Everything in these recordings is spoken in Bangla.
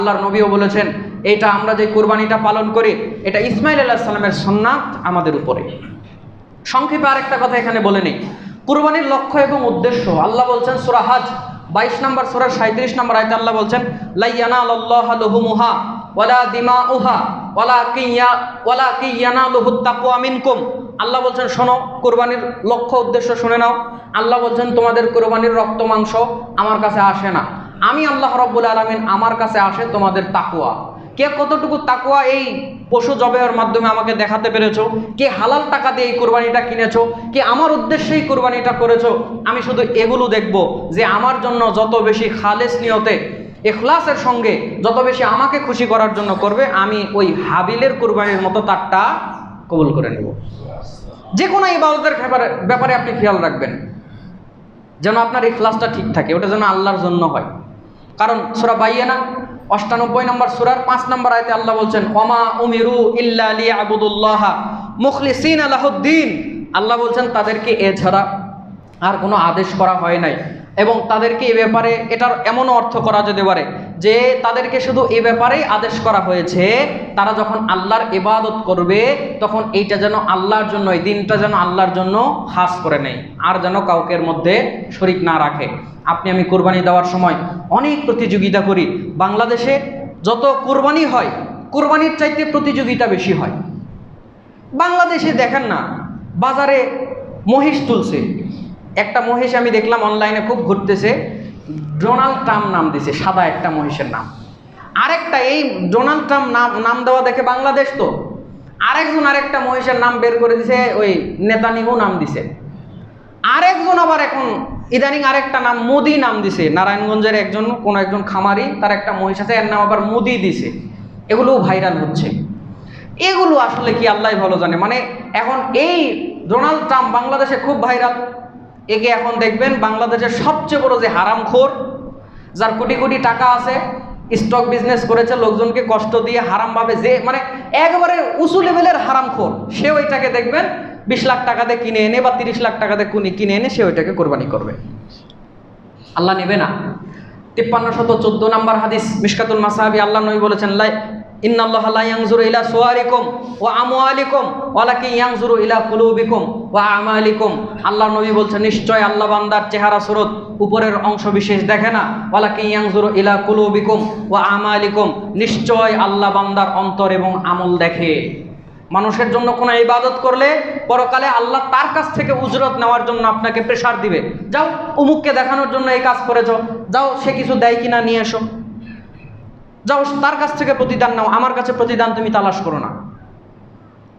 আল্লাহর নবীও বলেছেন এটা আমরা যে কুরবানিটা পালন করি এটা ইসমাইল আলাইহিস সালামের সুন্নাত আমাদের উপরে। সংক্ষেপে আরেকটা কথা এখানে বলে নেই, কুরবানির লক্ষ্য এবং উদ্দেশ্য আল্লাহ বলছেন সূরা হজ 22 নম্বর সূরার 37 নম্বর আয়াতে আল্লাহ বলছেন লা ইয়ানালাল্লাহু লুহুমুহা ওয়ালা দিমাউহা ওয়ালাকিন ইয়ানালুহুত তাকওয়া মিনকুম। আল্লাহ বলছেন শোনো, কুরবানির লক্ষ্য উদ্দেশ্য শুনে নাও। আল্লাহ বলছেন তোমাদের কুরবানির রক্ত মাংস আমার কাছে আসে না, আমি আল্লাহ রাব্বুল আলামিন আমার কাছে আসে তোমাদের তাকওয়া। কে কতটুকু তাকওয়া এই পশু জবের মাধ্যমে আমাকে দেখাতে পেরেছো, কে হালাল টাকা দিয়ে এই কুরবানিটা কিনেছো, কে আমার উদ্দেশ্যেই কুরবানিটা করেছো, আমি শুধু এগুলো দেখব যে আমার জন্য যত বেশি খালেস নিয়তে ইখলাসের সঙ্গে যত বেশি আমাকে খুশি করার জন্য করবে, আমি ওই হাবিলের কুরবানির মতো তারটা কবুল করে নেব। যে কোনো ইবাদতের ব্যাপারে আপনি খেয়াল রাখবেন যেন আপনার ইখলাসটা ঠিক থাকে, ওটা যেন আল্লাহর জন্য হয়। কারণ সূরা বাইয়ানা 98 নম্বর সূরার 5 নম্বর আয়াতে আল্লাহ বলছেন ওমা উমিরু ইল্লা লিয়াবুদুল্লাহা মুখলিসিনা লাহুদ্দিন। আল্লাহ বলছেন তাদেরকে এছাড়া আর কোনো আদেশ করা হয় নাই, এবং তাদেরকে এ ব্যাপারে এটার এমনও অর্থ করা যেতে পারে যে তাদেরকে শুধু এ ব্যাপারেই আদেশ করা হয়েছে তারা যখন আল্লাহর ইবাদত করবে তখন এইটা যেন আল্লাহর জন্য, এই দিনটা যেন আল্লাহর জন্য খাস করে নেয়, আর যেন কাউকের মধ্যে শরীক না রাখে। আপনি আমি কুরবানি দেওয়ার সময় অনেক প্রতিযোগিতা করি। বাংলাদেশে যত কুরবানি হয় কুরবানির চাইতে প্রতিযোগিতা বেশি হয়। বাংলাদেশে দেখেন না, বাজারে মহিষ তুলছে, একটা মহিষ আমি দেখলাম অনলাইনে খুব ঘুরতেছে, ডোনাল্ড ট্রাম্প নাম দিছে, সাদা একটা মহিষের নাম। আরেকটা এই ডোনাল্ড ট্রাম্প নাম দেওয়া দেখে বাংলাদেশ তো আরেকজন আরেকটা মহিষের নাম বের করে দিছে, ওই নেতানিয়াহু নাম দিছে। আরেকজন আবার এখন ইদানিং আরেকটা নাম মোদি নাম দিছে, নারায়ণগঞ্জের কোন একজন খামারি, তার একটা মহিষ আছে, এর নাম আবার মোদি দিছে। এগুলোও ভাইরাল হচ্ছে। এগুলো আসলে কি আল্লাহ ভালো জানে। মানে এখন এই ডোনাল্ড ট্রাম্প বাংলাদেশে খুব ভাইরাল। একে এখন দেখবেন বাংলাদেশের সবচেয়ে বড় যে হারামখোর, যার কোটি কোটি টাকা আছে, স্টক বিজনেস করেছে, লোকজনকে কষ্ট দিয়ে হারামভাবে, যে মানে একেবারে উঁচু লেভেলের হারামখোর, সে ওইটাকে দেখবেন 20 লাখ টাকাতে কিনে এনে বা 30 লাখ টাকাতে কিনে এনে সে ওইটাকে কোরবানি করবে। আল্লাহ নেবে না। 5314 নম্বর হাদিস মিশকাতুল মাসাহাবি আল্লাহ নবী বলেছেন ইন্নাল্লাহা লা ইয়ানজুরু ইলা সুওয়ারিকুম ওয়া আমওয়ালিকুম ওয়ালাকিন ইয়ানজুরু ইলা কুলুবিকুম ওয়া আমালিকুম। আল্লাহ নবী বলছেন নিশ্চয় আল্লাহ বান্দার চেহারা সুরত উপরের অংশ বিশেষ দেখে না, ওয়ালাকিন ইয়ানজুরু ইলা কুলুবিকুম ওয়া আমালিকুম, নিশ্চয় আল্লাহ বান্দার অন্তর এবং আমল দেখে। মানুষের জন্য কোনো ইবাদত করলে পরকালে আল্লাহ তার কাছ থেকে উজরত নেওয়ার জন্য আপনাকে প্রেসার দিবে, যাও অমুককে দেখানোর জন্য এই কাজ করেছো, যাও সে কিছু দেয় কিনা নিয়ে এসো, যাও তার কাছ থেকে প্রতিদান নাও, আমার কাছে প্রতিদান তুমি তালাশ করো না।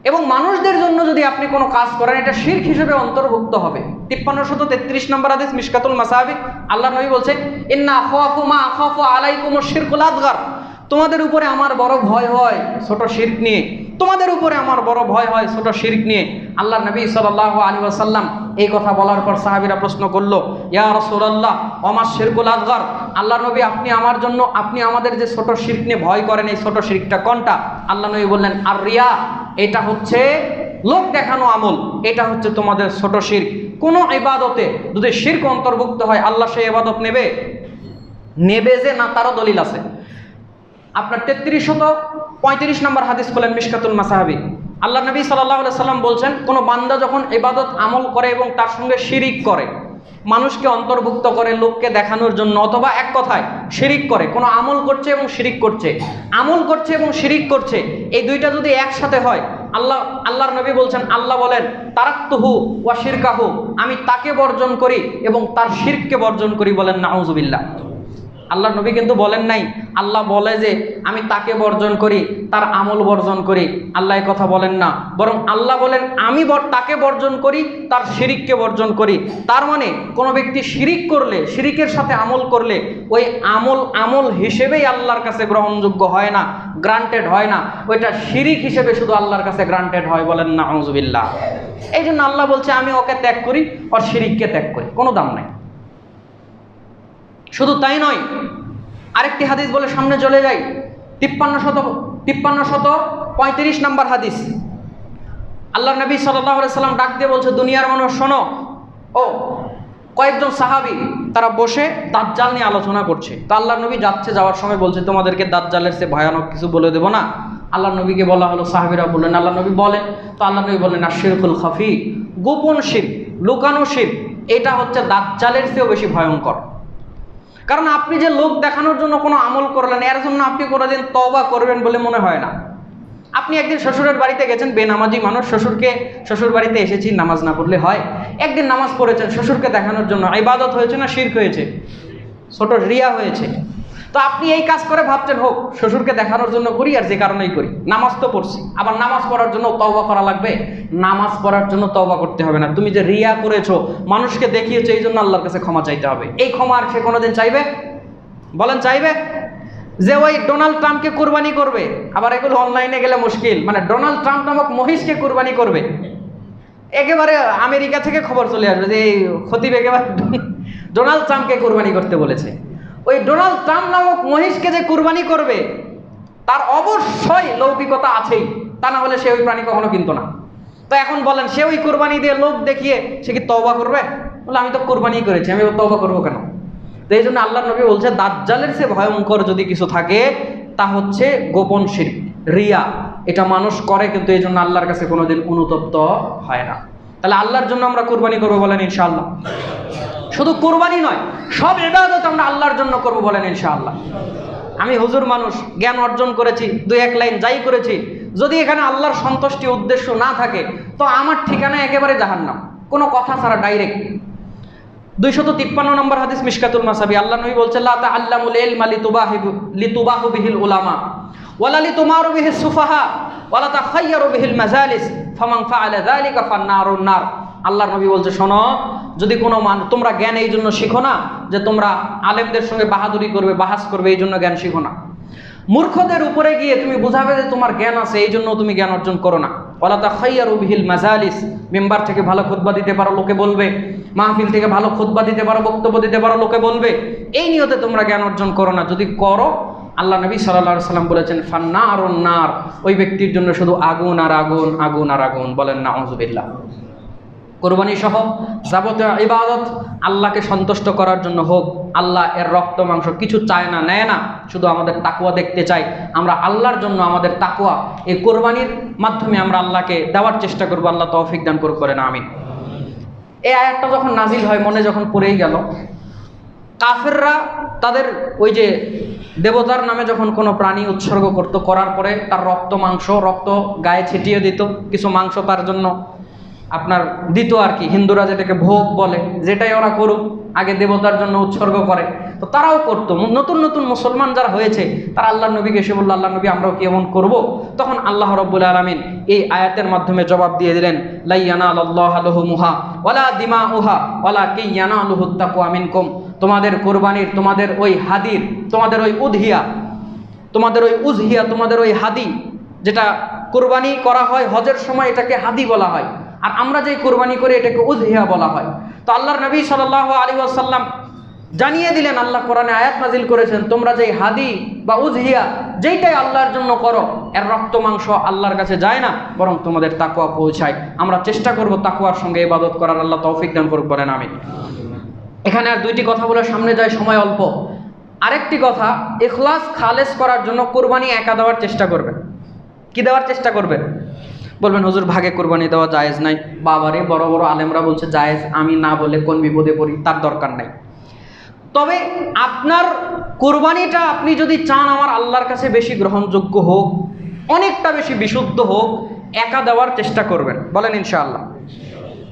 এবং মানুষদের জন্য যদি আপনি কোনো কাজ করেন এটা শিরক হিসেবে অন্তর্ভুক্ত হবে। 5333 নম্বর হাদিস মিশকাতুল মাসাহাবি আল্লাহ নবী বলছেন ইন্না আখাফু মা আখাফু আলাইকুমুশ শিরকুল আসগার। তোমাদের উপরে আমার বড় ভয় হয় ছোট শিরক নিয়ে, তোমাদের উপরে আমার বড় ভয় হয় ছোট শিরক নিয়ে। আল্লাহ নবী সাল্লাল্লাহু আলাইহি ওয়াসাল্লাম এই কথা বলার পর সাহাবীরা প্রশ্ন করলো ইয়া রাসূলুল্লাহ ওমা শিরকুল আসগার। আল্লাহ নবী আপনি আমাদের যে ছোট শিরক নিয়ে ভয় করেন এই ছোট শিরকটা কোনটা? আল্লাহ নবী বললেন আর রিয়া, এটা হচ্ছে লোক দেখানো আমল, এটা হচ্ছে তোমাদের ছোট শিরক। কোন ইবাদতে যদি শিরক অন্তর্ভুক্ত হয় আল্লাহ সেই ইবাদত নেবে যে না তারও দলিল আছে। আপনার 3335 নম্বর হাদিস বলেন মিশকাতুল মাসাহাবি আল্লাহ নবী সাল্লাল্লাহু আলাইহি সাল্লাম বলছেন কোন বান্দা যখন ইবাদত আমল করে এবং তার সঙ্গে শিরিক করে, মানুষকে অন্তর্ভুক্ত করে লোককে দেখানোর জন্য, অথবা এক কথায় শিরিক করে, কোনো আমল করছে এবং শিরিক করছে, আমল করছে এবং শিরিক করছে, এই দুইটা যদি একসাথে হয় আল্লাহর নবী বলছেন, আল্লাহ বলেন তারাকতুহু ওয়া শিরকাহু, আমি তাকে বর্জন করি এবং তার শিরককে বর্জন করি। বলেন নাউযুবিল্লাহ। আল্লাহ নবী কিন্তু বলেন নাই আল্লাহ বলে যে আমি তাকে বর্জন করি তার আমল বর্জন করি, আল্লাহ এই কথা বলেন না, বরং আল্লাহ বলেন আমি তাকে বর্জন করি তার শিরিককে বর্জন করি। তার মানে কোনো ব্যক্তি শিরিক করলে, শিরিকের সাথে আমল করলে ওই আমল হিসেবেই আল্লাহর কাছে গ্রহণযোগ্য হয় না, গ্রান্টেড হয় না, ওইটা শিরিক হিসেবে শুধু আল্লাহর কাছে গ্রান্টেড হয়। বলেন নাউযুবিল্লাহ। এই জন্য আল্লাহ বলছে আমি ওকে ত্যাগ করি আর শিরিককে ত্যাগ করি, কোনো দাম নাই। শুধু তাই নয়, আরেকটি হাদিস বলে সামনে চলে যাই, 5335 নম্বর হাদিস আল্লাহ নবী সাল্লাল্লাহু আলাইহি সাল্লাম ডাক দিয়ে বলছে দুনিয়ার মানুষ শোনো, ও কয়েকজন সাহাবী তারা বসে দাজ্জাল নিয়ে আলোচনা করছে। তো আল্লাহ নবী যাওয়ার সময় বলছে, তোমাদেরকে দাজ্জালের চেয়ে ভয়ানক কিছু বলে দেবো না? আল্লাহ নবীকে বলা হলো, সাহাবীরা বললেন আল্লাহ নবী বলেন। তো আল্লাহ নবী বললেন, আশিরকুল খাফি, গোপন শিরক, লুকানো শিরক, এটা হচ্ছে দাজ্জালের চেয়েও বেশি ভয়ঙ্কর। কারণ আপনি যে লোক দেখানোর জন্য কোনো আমল করলেন, এর জন্য আপনি কোনোদিন তওবা করবেন বলে মনে হয় না। আপনি একদিন শ্বশুরের বাড়িতে গেছেন, বেনামাজি মানুষ, শ্বশুর বাড়িতে এসেছি, নামাজ না পড়লে হয়? একদিন নামাজ পড়েছেন শ্বশুরকে দেখানোর জন্য, ইবাদত হয়েছে না শিরক হয়েছে? ছোট রিয়া হয়েছে। তো আপনি এই কাজ করে ভাবছেন হোক শ্বশুরকে দেখানোর জন্য করি, আর যে কারণেই করি, নামাজ তো পড়ছি, আবার নামাজ পড়ার জন্য তওবা করা লাগবে? নামাজ পড়ার জন্য তওবা করতে হবে না। তুমি যে রিয়া করেছো, মানুষকে দেখিয়েছো, এই জন্য আল্লাহর কাছে ক্ষমা চাইতে হবে। এই ক্ষমা আর সে কোনোদিন চাইবে? বলেন চাইবে? যে ওই ডোনাল্ড ট্রাম্পকে কুরবানি করবে, আবার এগুলো অনলাইনে গেলে মুশকিল, মানে ডোনাল্ড ট্রাম্প নামক মহিষকে কুরবানি করবে, একেবারে আমেরিকা থেকে খবর চলে আসবে যে এই খতিব একেবারে ডোনাল্ড ট্রাম্পকে কুরবানি করতে বলেছে। ওই ডোনাল্ড ট্রাম্প নামক মহিষকে যে কুরবানি করবে, তার অবশ্যই লৌকিকতা আছেই, তা না হলে সে ওই প্রাণী কখনো কিনতো না। তো এখন বলেন, সে ওই কুরবানি দিয়ে লোক দেখিয়ে সে কি তওবা করবে? বলে আমি তো কুরবানি করেছি, আমি তওবা করবো কেন? তো এই জন্য আল্লাহ নবী বলছে, দাজ্জালের চেয়ে ভয়ঙ্কর যদি কিছু থাকে তা হচ্ছে গোপন শিরক, রিয়া। এটা মানুষ করে, কিন্তু এই জন্য আল্লাহর কাছে কোনোদিন অনুতপ্ত হয় না। তাহলে আল্লাহর জন্য আমরা কুরবানি করবো, বলেন ইনশাআল্লাহ? শুধু কুরবানি নয়, সব ইবাদত আমরা আল্লাহর জন্য করবো, বলেন ইনশাআল্লাহ? আমি হুজুর মানুষ, জ্ঞান অর্জন করেছি, 2-1 লাইন যাই করেছি, যদি এখানে আল্লাহর সন্তুষ্টি উদ্দেশ্য না থাকে, তো আমার ঠিকানা একেবারে জাহান্নাম, কোনো কথা ছাড়া ডাইরেক্ট। 253 নম্বর হাদিস, মিশকাতুল মাসাবি, আল্লাহ নবী বলছে, লা তাআল্লামুল ইলমা লিতুবাহু বিহিল উলামা ওয়ালা লিতুমারু বিহিস সুফাহা ওয়ালা তাখায়্যারু বিহিল মাজালিস ফামান ফাআলা যালিকা ফান্নারুন নার। আল্লাহর নবী বলছে, শোনো, যদি কোনো তোমরা জ্ঞান এই জন্য শিখো না যে তোমরা আলেমদের সঙ্গে বাহাদুরি করবে, বাহাস করবে, এই জন্য জ্ঞান শিখো না। মূর্খদের উপরে গিয়ে তুমি বুঝাবে যে তোমার জ্ঞান আছে, এই জন্য তুমি জ্ঞান অর্জন করো না। ওয়ালা তাখায়্যারু বিহিল মাজালিস, মেম্বার থেকে ভালো খুতবা দিতে পারো, লোকে বলবে, মাহফিল থেকে ভালো খুতবা দিতে পারো, বক্তব্য দিতে পারো, লোকে বলবে, এই নিয়তে তোমরা জ্ঞান অর্জন করো না। যদি করো, আল্লাহ নবী সাল্লাল্লাহু আলাইহি সাল্লাম বলেছেন, ফান্নারুন নার, ওই ব্যক্তির জন্য শুধু আগুন আর আগুন, আগুন আর আগুন। বলেন নাউযুবিল্লাহ। কোরবানি সহ যাবতীয় ইবাদত আল্লাহকে সন্তুষ্ট করার জন্য হোক। আল্লাহ এর রক্ত মাংস কিছু চায় না, নেয় না, শুধু আমাদের তাকওয়া দেখতে চাই। আমরা আল্লাহর জন্য আমাদের তাকওয়া এই কোরবানির মাধ্যমে আমরা আল্লাহকে দেওয়ার চেষ্টা করবো। আল্লাহ তৌফিক দান করুক, বলেন আমিন। এই আয়াতটা যখন নাজিল হয়, মনে যখন পড়েই গেল, কাফেররা তাদের ওই যে দেবতার নামে যখন কোনো প্রাণী উৎসর্গ করতো, করার পরে তার রক্ত গায়ে ছিটিয়ে দিত, কিছু মাংস তার জন্য আপনার দিত আর কি। হিন্দুরা যেটাকে ভোগ বলে, যেটাই ওরা করুক, আগে দেবতার জন্য উৎসর্গ করে, তো তারাও করতো। নতুন নতুন মুসলমান যারা হয়েছে, তারা আল্লাহর নবীকে এসে বললো, আল্লাহ নবী আমরাও কি এমন করবো? তখন আল্লাহ রাব্বুল আলামিন এই আয়াতের মাধ্যমে জবাব দিয়ে দিলেন, লা ইয়ানালাল্লাহু লুহুমুহা ওয়ালা দিমাউহা ওয়ালাকিন ইয়ানালুহুত তাকওয়া মিনকুম। তোমাদের কোরবানির, তোমাদের ওই হাদির, তোমাদের ওই উযহিয়া, তোমাদের ওই হাদি, যেটা কোরবানি করা হয় হজের সময়, এটাকে হাদি বলা হয়। আর আমরা যে কোরবানি করি এটাকে উযহিয়া বলা হয়। তো আল্লাহর নবী সাল্লাল্লাহু আলাইহি ওয়াসাল্লাম জানিয়ে দিলেন, আল্লাহ কোরআনে আয়াত নাজিল করেছেন, তোমরা যে হাদি বা উযহিয়া যেইটাই আল্লাহর জন্য করো, এর রক্ত মাংস আল্লাহর কাছে যায় না, বরং তোমাদের তাকওয়া পৌঁছায়। আমরা চেষ্টা করব তাকওয়ার সঙ্গে ইবাদত করার। আল্লাহ তৌফিক দান করুক, বলেন আমিন। এখানে আর 2টি কথা বলে সামনে যায়, সময় অল্প। আরেকটি কথা, ইখলাস খালেস করার জন্য কোরবানি একা দেওয়ার চেষ্টা করবেন। কি দেওয়ার চেষ্টা করবেন? বলবেন হুজুর ভাগে কোরবানি দেওয়া জায়েজ নাই। বাবারে, বড় বড় আলেমরা বলছে জায়েজ, আমি না বলে কোন বিপদে পড়ি, তার দরকার নাই। তবে আপনার কোরবানিটা আপনি যদি চান আমার আল্লাহর কাছে বেশি গ্রহণযোগ্য হোক, অনেকটা বেশি বিশুদ্ধ হোক, একা দেওয়ার চেষ্টা করবেন, বলেন ইনশাআল্লাহ।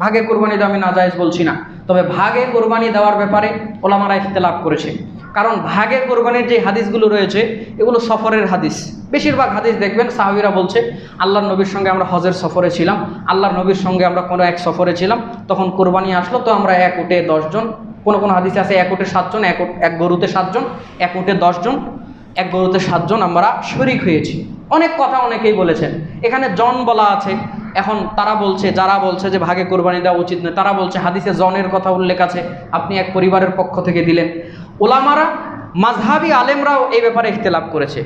ভাগে কোরবানি দেওয়া আমি নাজায়েজ বলছি না, তবে ভাগে কোরবানি দেওয়ার ব্যাপারে ওলামারা ইখতিলাফ করেছে। কারণ ভাগে কোরবানির যে হাদিসগুলো রয়েছে, এগুলো সফরের হাদিস। বেশিরভাগ হাদিস দেখবেন সাহাবীরা বলছে, আল্লাহর নবীর সঙ্গে আমরা হজের সফরে ছিলাম, আল্লাহর নবীর সঙ্গে আমরা কোনো এক সফরে ছিলাম, তখন কোরবানি আসলো, তো আমরা এক উটে 10 জন, কোনো হাদিসে আছে এক উটে 7 জন, এক গরুতে 7 জন, এক উটে 10 জন, এক গরুতে 7 জন আমরা শরীক হয়েছি। অনেক কথা অনেকেই বলেছেন, এখানে জন বলা আছে। এখন তারা বলছে, যারা বলছে যে ভাগে কোরবানি দেওয়া উচিত নয়, তারা বলছে হাদিসে জনের কথা উল্লেখ আছে, আপনি এক পরিবারের পক্ষ থেকে দিলেন। ওলামারা, মাযহাবি আলেমরাও এই ব্যাপারে ইখতিলাফ করেছে,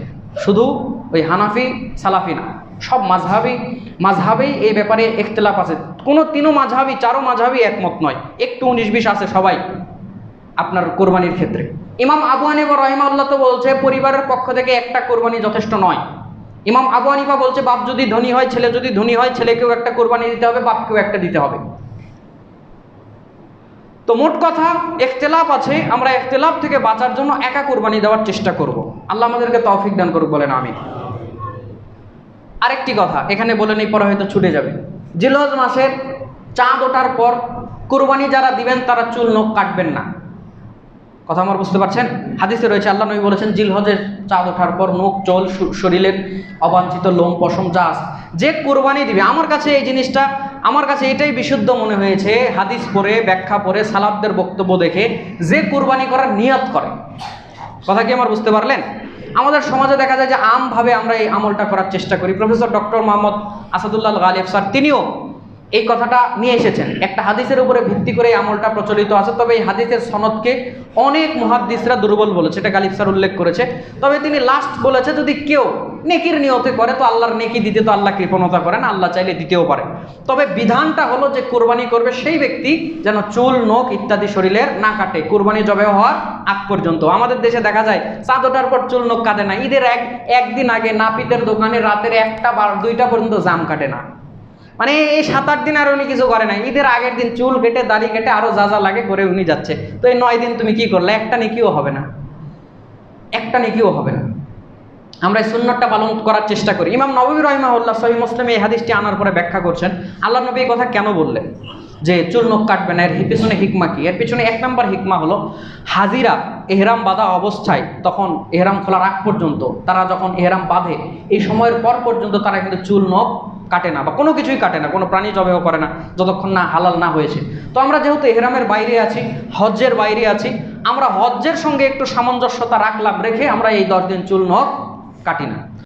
শুধু ওই হানাফি সালাফি না। সব মাযহাবেই এই ব্যাপারে ইখতিলাফ আছে, কোনো তিনও মাযহাবই চারো মাযহাবই একমত নয়, একটু 19-20 আছে সবাই আপনার কোরবানির ক্ষেত্রে। ইমাম আবু হানিফা রাহিমাহুল্লাহ তো বলছে পরিবারের পক্ষ থেকে একটা কোরবানি যথেষ্ট নয়। ইমাম আবু হানিফা বলছে বাপ যদি ধনী হয়, ছেলে যদি ধনী হয়, ছেলেকেও একটা কোরবানি দিতে হবে, বাপকেও একটা দিতে হবে। তো মোট কথা ইখতিলাফ আছে, আমরা ইখতিলাফ থেকে বাঁচার জন্য একা কোরবানি দেওয়ার চেষ্টা করব। আল্লাহ আমাদেরকে তৌফিক দান করুক, বলেন আমিন। আরেকটি কথা এখানে বলে নেই, পরে হয়তো ছুটে যাবে। জিলহজ মাসের চাঁদ ওঠার পর কোরবানি যারা দিবেন তারা চুল নখ কাটবেন না। কথা আমার বুঝতে পারছেন? হাদিসে রয়েছে, আল্লাহ নবী বলেছেন জিলহজের চাঁদ ওঠার পর নখ, চুল, শরীরের অবাঞ্ছিত লোম পশম যা আছে যে কোরবানি দিবে, আমার কাছে এই জিনিসটা, আমার কাছে এটাই বিশুদ্ধ মনে হয়েছে হাদিস পড়ে, ব্যাখ্যা পড়ে, সালাফদের বক্তব্য দেখে, যে কোরবানি করার নিয়ত করে। কথা কি আমার বুঝতে পারলেন? আমাদের সমাজে দেখা যায় যে আমভাবে আমরা এই আমলটা করার চেষ্টা করি। Professor doctor Mohammad Asadullah Galib sir তিনিও এই কথাটা নিয়ে এসেছেন, একটা হাদিসের উপরে ভিত্তি করে এই আমলটা প্রচলিত আছে। তবে এই হাদিসের সনদকে অনেক মুহাদ্দিসরা দুর্বল বলেছে, এটা গালিব স্যার উল্লেখ করেছে। তবে তিনি লাস্ট বলেছে যদি কেউ নেকির নিয়তে করে তো আল্লাহর নেকি দিতে তো আল্লাহ কৃপণতা করেন, আল্লাহ চাইলে দিতেও পারে। তবে বিধানটা হলো যে কোরবানি করবে সেই ব্যক্তি যেন চুল, নখ ইত্যাদি শরীরের না কাটে কোরবানি জবে হওয়ার আগ পর্যন্ত। আমাদের দেশে দেখা যায় চাঁদ ওঠার পর চুল নখ কাটে না, ঈদের একদিন আগে নাপিতের দোকানে রাতের 1টা বা 2টা পর্যন্ত জাম কাটে না, মানে এই 7-8 দিন আর উনি কিছু করে না। ঈদের আগের দিন চুল কেটে, দাড়ি কেটে, আরো যা যা লাগে করে উনি যাচ্ছে। তো এই 9 দিন তুমি কি করলে? একটা নেকিও হবে না, একটা নেকিও হবে না। আমরা এই সুন্নতটা পালন করার চেষ্টা করি। ইমাম নববী রাহিমাহুল্লাহ সহিহ মুসলিমে এই হাদিসটি আনার পরে ব্যাখ্যা করছেন, আল্লাহ নবী এই কথা কেন বললেন যে চুল নখ কাটবে না, এর পিছনে হিকমা কি? এর পিছনে 1 নম্বর হিকমা হলো, হাজিরা এহরাম বাঁধা অবস্থায়, তখন এহরাম খোলার আগ পর্যন্ত তারা যখন এহরাম বাঁধে এই সময়ের পর পর্যন্ত তারা কিন্তু চুল নখ কাটে না বা কোনো কিছুই কাটে না, কোনো প্রাণী জবেও করে না যতক্ষণ না হালাল না হয়েছে। তো আমরা যেহেতু এহরামের বাইরে আছি, হজ্জের বাইরে আছি, আমরা হজ্জের সঙ্গে একটু সামঞ্জস্যতা রাখলাম, রেখে আমরা এই 10 দিন চুল নখ কাটি না।